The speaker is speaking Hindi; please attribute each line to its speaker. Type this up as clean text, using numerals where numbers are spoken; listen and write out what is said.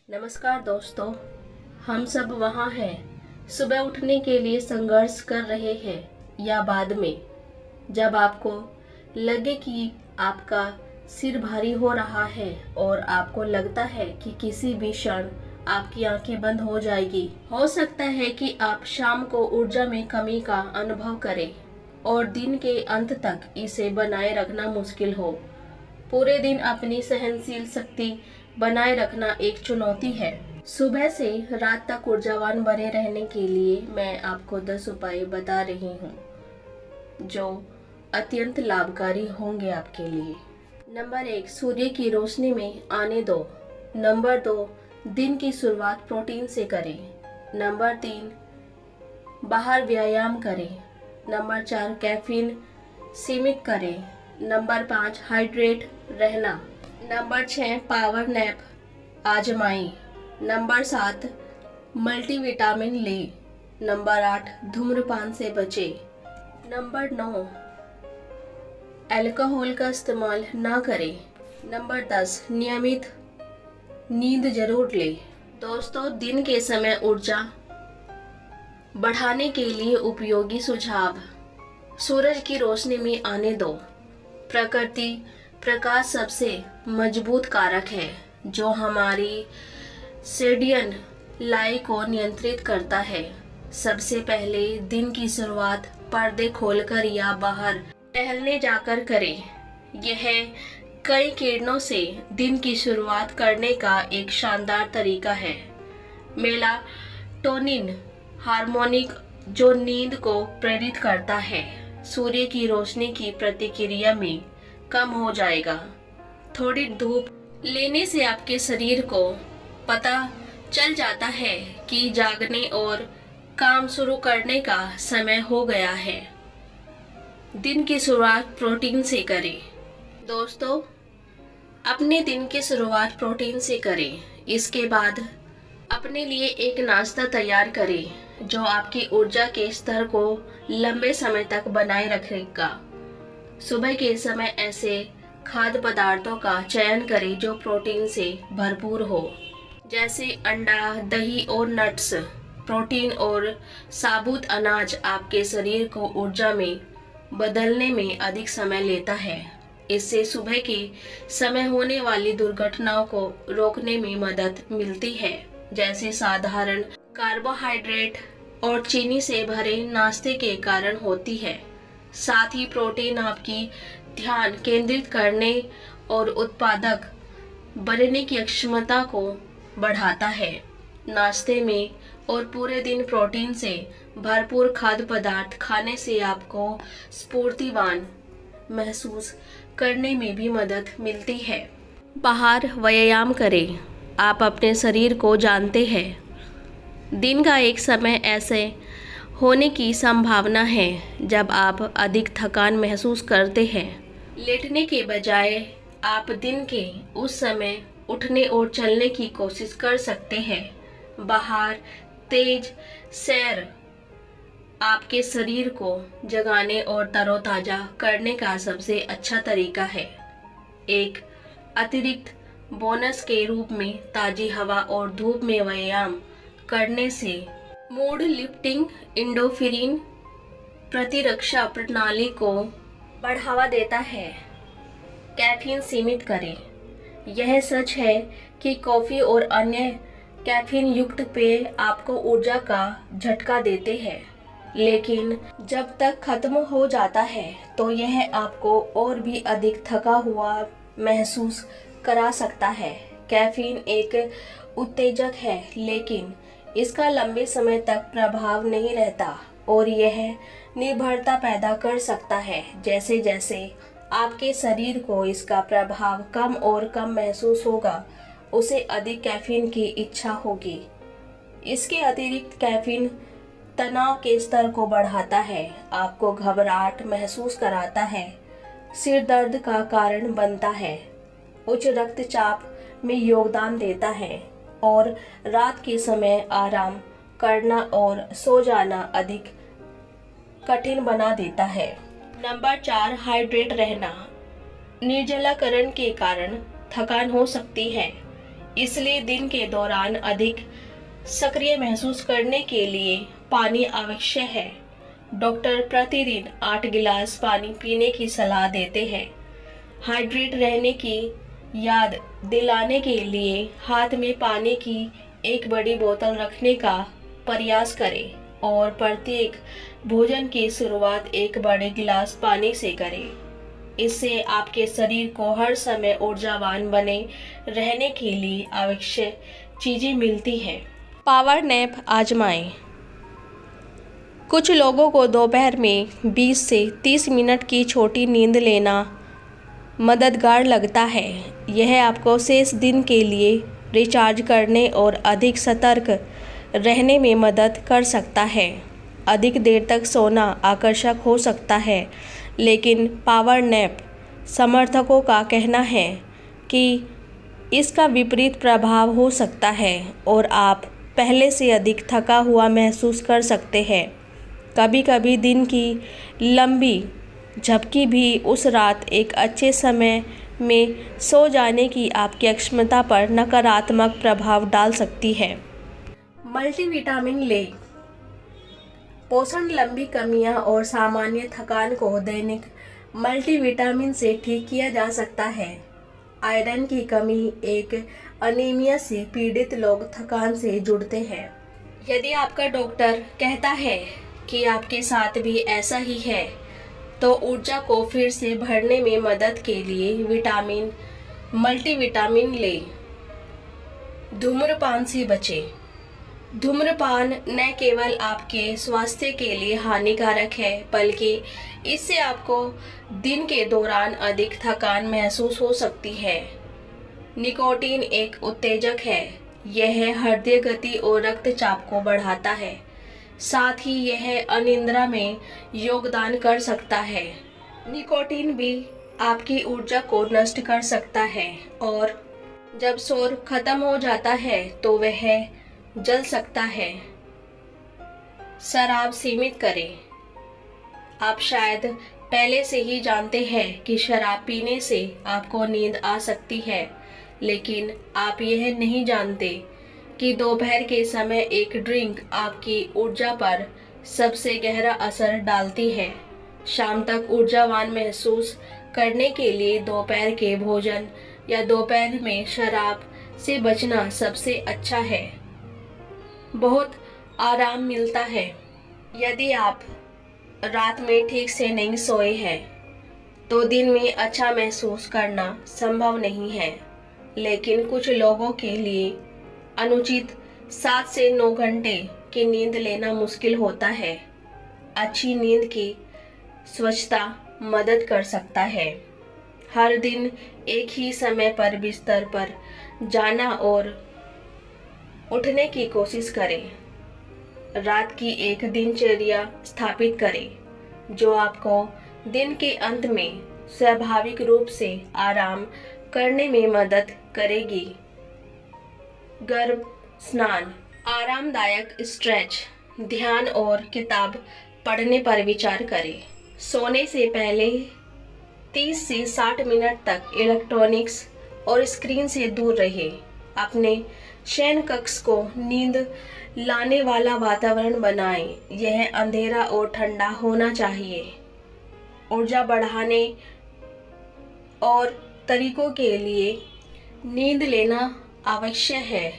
Speaker 1: नमस्कार दोस्तों, हम सब वहाँ हैं सुबह उठने के लिए संघर्ष कर रहे हैं या बाद में जब आपको लगे कि आपका सिर भारी हो रहा है और आपको लगता है कि किसी भी क्षण आपकी आंखें बंद हो जाएगी। हो सकता है कि आप शाम को ऊर्जा में कमी का अनुभव करें और दिन के अंत तक इसे बनाए रखना मुश्किल हो। पूरे दिन अपनी सहनशील शक्ति बनाए रखना एक चुनौती है। सुबह से रात तक ऊर्जावान बने रहने के लिए मैं आपको 10 उपाय बता रही हूँ जो अत्यंत लाभकारी होंगे आपके लिए। नंबर 1, सूर्य की रोशनी में आने दो। नंबर 2, दिन की शुरुआत प्रोटीन से करें। नंबर 3, बाहर व्यायाम करें। नंबर 4, कैफीन सीमित करें। नंबर 5, हाइड्रेट रहना। नंबर 6, पावर नैप आजमाएं। नंबर 7, मल्टीविटामिन लें। नंबर 8, धूम्रपान से बचें। नंबर 9, अल्कोहल का इस्तेमाल ना करें। नंबर 10, नियमित नींद जरूर लें। दोस्तों, दिन के समय ऊर्जा बढ़ाने के लिए उपयोगी सुझाव। सूरज की रोशनी में आने दो। प्रकृति प्रकाश सबसे मजबूत कारक है जो हमारी सर्डियन लाई को नियंत्रित करता है। सबसे पहले दिन की शुरुआत पर्दे खोलकर या बाहर टहलने जाकर करें। यह कई किरणों से दिन की शुरुआत करने का एक शानदार तरीका है। मेलाटोनिन हार्मोनिक जो नींद को प्रेरित करता है, सूर्य की रोशनी की प्रतिक्रिया में कम हो जाएगा। थोड़ी धूप लेने से आपके शरीर को पता चल जाता है कि जागने और काम शुरू करने का समय हो गया है। दिन की शुरुआत प्रोटीन से करें। दोस्तों, अपने दिन की शुरुआत प्रोटीन से करें। इसके बाद अपने लिए एक नाश्ता तैयार करें जो आपकी ऊर्जा के स्तर को लंबे समय तक बनाए रखेगा। सुबह के समय ऐसे खाद्य पदार्थों का चयन करें जो प्रोटीन से भरपूर हो, जैसे अंडा, दही और नट्स। प्रोटीन और साबुत अनाज आपके शरीर को ऊर्जा में बदलने में अधिक समय लेता है। इससे सुबह के समय होने वाली दुर्घटनाओं को रोकने में मदद मिलती है, जैसे साधारण कार्बोहाइड्रेट और चीनी से भरे नाश्ते के कारण होती है। साथ ही प्रोटीन आपकी ध्यान केंद्रित करने और उत्पादक बनने की क्षमता को बढ़ाता है। नाश्ते में और पूरे दिन प्रोटीन से भरपूर खाद्य पदार्थ खाने से आपको स्फूर्तिवान महसूस करने में भी मदद मिलती है। बाहर व्यायाम करें। आप अपने शरीर को जानते हैं। दिन का एक समय ऐसे होने की संभावना है जब आप अधिक थकान महसूस करते हैं। लेटने के बजाय आप दिन के उस समय उठने और चलने की कोशिश कर सकते हैं। बाहर तेज सैर आपके शरीर को जगाने और तरोताजा करने का सबसे अच्छा तरीका है। एक अतिरिक्त बोनस के रूप में ताजी हवा और धूप में व्यायाम करने से मूड लिफ्टिंग एंडोर्फिन प्रतिरक्षा प्रणाली को बढ़ावा देता है। कैफीन सीमित करें। यह सच है कि कॉफ़ी और अन्य कैफीन युक्त पेय आपको ऊर्जा का झटका देते हैं, लेकिन जब तक खत्म हो जाता है तो यह आपको और भी अधिक थका हुआ महसूस करा सकता है। कैफीन एक उत्तेजक है, लेकिन इसका लंबे समय तक प्रभाव नहीं रहता और यह निर्भरता पैदा कर सकता है। जैसे जैसे आपके शरीर को इसका प्रभाव कम और कम महसूस होगा, उसे अधिक कैफीन की इच्छा होगी। इसके अतिरिक्त कैफीन तनाव के स्तर को बढ़ाता है, आपको घबराहट महसूस कराता है, सिर दर्द का कारण बनता है, उच्च रक्तचाप में योगदान देता है और रात के समय आराम करना और सो जाना अधिक कठिन बना देता है। नंबर 4, हाइड्रेट रहना। निर्जलीकरण के कारण थकान हो सकती है, इसलिए दिन के दौरान अधिक सक्रिय महसूस करने के लिए पानी आवश्यक है। डॉक्टर प्रतिदिन 8 गिलास पानी पीने की सलाह देते हैं। हाइड्रेट रहने की याद दिलाने के लिए हाथ में पानी की एक बड़ी बोतल रखने का प्रयास करें और प्रत्येक भोजन की शुरुआत एक बड़े गिलास पानी से करें। इससे आपके शरीर को हर समय ऊर्जावान बने रहने के लिए आवश्यक चीज़ें मिलती हैं। पावर नैप आजमाएं। कुछ लोगों को दोपहर में 20 से 30 मिनट की छोटी नींद लेना मददगार लगता है। यह आपको शेष दिन के लिए रिचार्ज करने और अधिक सतर्क रहने में मदद कर सकता है। अधिक देर तक सोना आकर्षक हो सकता है, लेकिन पावर नैप समर्थकों का कहना है कि इसका विपरीत प्रभाव हो सकता है और आप पहले से अधिक थका हुआ महसूस कर सकते हैं। कभी कभी दिन की लंबी झपकी भी उस रात एक अच्छे समय में सो जाने की आपकी क्षमता पर नकारात्मक प्रभाव डाल सकती है। मल्टीविटामिन लें। पोषण, लंबी कमियां और सामान्य थकान को दैनिक मल्टीविटामिन से ठीक किया जा सकता है। आयरन की कमी एक अनीमिया से पीड़ित लोग थकान से जुड़ते हैं। यदि आपका डॉक्टर कहता है कि आपके साथ भी ऐसा ही है, तो ऊर्जा को फिर से भरने में मदद के लिए मल्टीविटामिन लें। धूम्रपान से बचें। धूम्रपान न केवल आपके स्वास्थ्य के लिए हानिकारक है, बल्कि इससे आपको दिन के दौरान अधिक थकान महसूस हो सकती है। निकोटीन एक उत्तेजक है। यह हृदय गति और रक्तचाप को बढ़ाता है। साथ ही यह अनिद्रा में योगदान कर सकता है। निकोटीन भी आपकी ऊर्जा को नष्ट कर सकता है और जब शोर खत्म हो जाता है तो वह जल सकता है। शराब सीमित करें। आप शायद पहले से ही जानते हैं कि शराब पीने से आपको नींद आ सकती है, लेकिन आप यह नहीं जानते कि दोपहर के समय एक ड्रिंक आपकी ऊर्जा पर सबसे गहरा असर डालती है। शाम तक ऊर्जावान महसूस करने के लिए दोपहर के भोजन या दोपहर में शराब से बचना सबसे अच्छा है। बहुत आराम मिलता है। यदि आप रात में ठीक से नहीं सोए हैं, तो दिन में अच्छा महसूस करना संभव नहीं है, लेकिन कुछ लोगों के लिए अनुचित 7 से 9 घंटे की नींद लेना मुश्किल होता है। अच्छी नींद की स्वच्छता मदद कर सकता है। हर दिन एक ही समय पर बिस्तर पर जाना और उठने की कोशिश करें। रात की एक दिनचर्या स्थापित करें जो आपको दिन के अंत में स्वाभाविक रूप से आराम करने में मदद करेगी। गर्म स्नान, आरामदायक स्ट्रेच, ध्यान और किताब पढ़ने पर विचार करें। सोने से पहले 30 से 60 मिनट तक इलेक्ट्रॉनिक्स और स्क्रीन से दूर रहें। अपने शयन कक्ष को नींद लाने वाला वातावरण बनाएं। यह अंधेरा और ठंडा होना चाहिए। ऊर्जा बढ़ाने और तरीकों के लिए नींद लेना आवश्यक है।